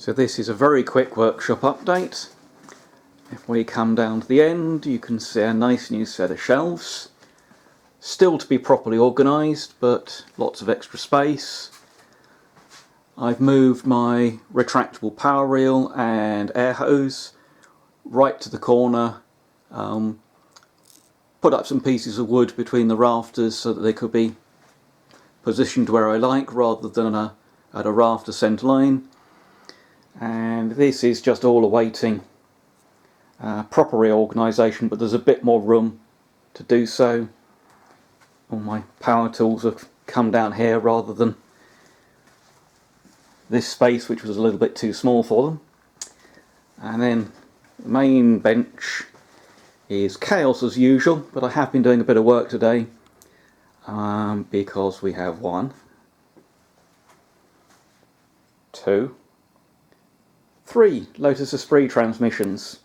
So this is a very quick workshop update. If we come down to the end, you can see a nice new set of shelves. Still to be properly organised, but lots of extra space. I've moved my retractable power reel and air hose right to the corner. Put up some pieces of wood between the rafters so that they could be positioned where I like rather than at a rafter centre line. And this is just all awaiting proper reorganisation, but there's a bit more room to do so. All my power tools have come down here rather than this space, which was a little bit too small for them. And then the main bench is chaos as usual, but I have been doing a bit of work today because we have 1, 2, 3 Lotus Esprit transmissions,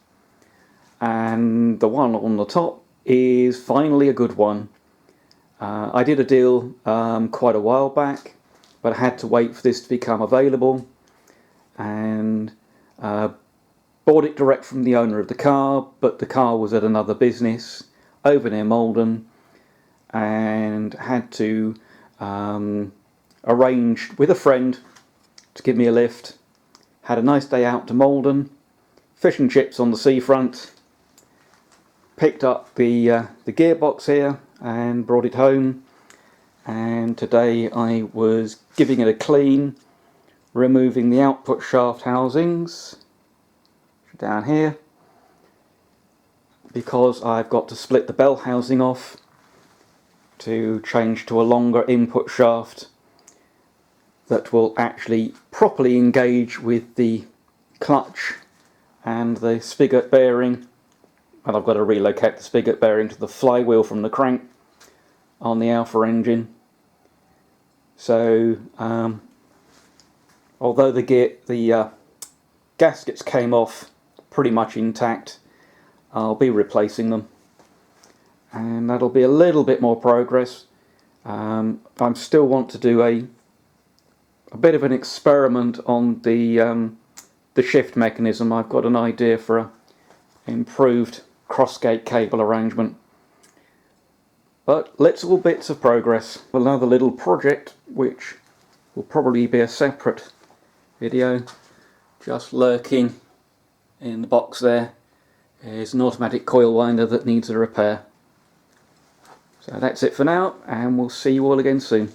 and the one on the top is finally a good one. I did a deal quite a while back, but I had to wait for this to become available, and bought it direct from the owner of the car, but the car was at another business over near Malden, and had to arrange with a friend to give me a lift. Had a nice day out to Malden, fish and chips on the seafront, picked up the gearbox here and brought it home, and today I was giving it a clean, removing the output shaft housings down here, because I've got to split the bell housing off to change to a longer input shaft that will actually properly engage with the clutch and the spigot bearing, and I've got to relocate the spigot bearing to the flywheel from the crank on the Alfa engine. So although the gaskets came off pretty much intact, I'll be replacing them, and that'll be a little bit more progress. I still want to do a bit of an experiment on the shift mechanism. I've got an idea for an improved crossgate cable arrangement. But little bits of progress. Another little project, which will probably be a separate video, just lurking in the box there, is an automatic coil winder that needs a repair. So that's it for now, and we'll see you all again soon.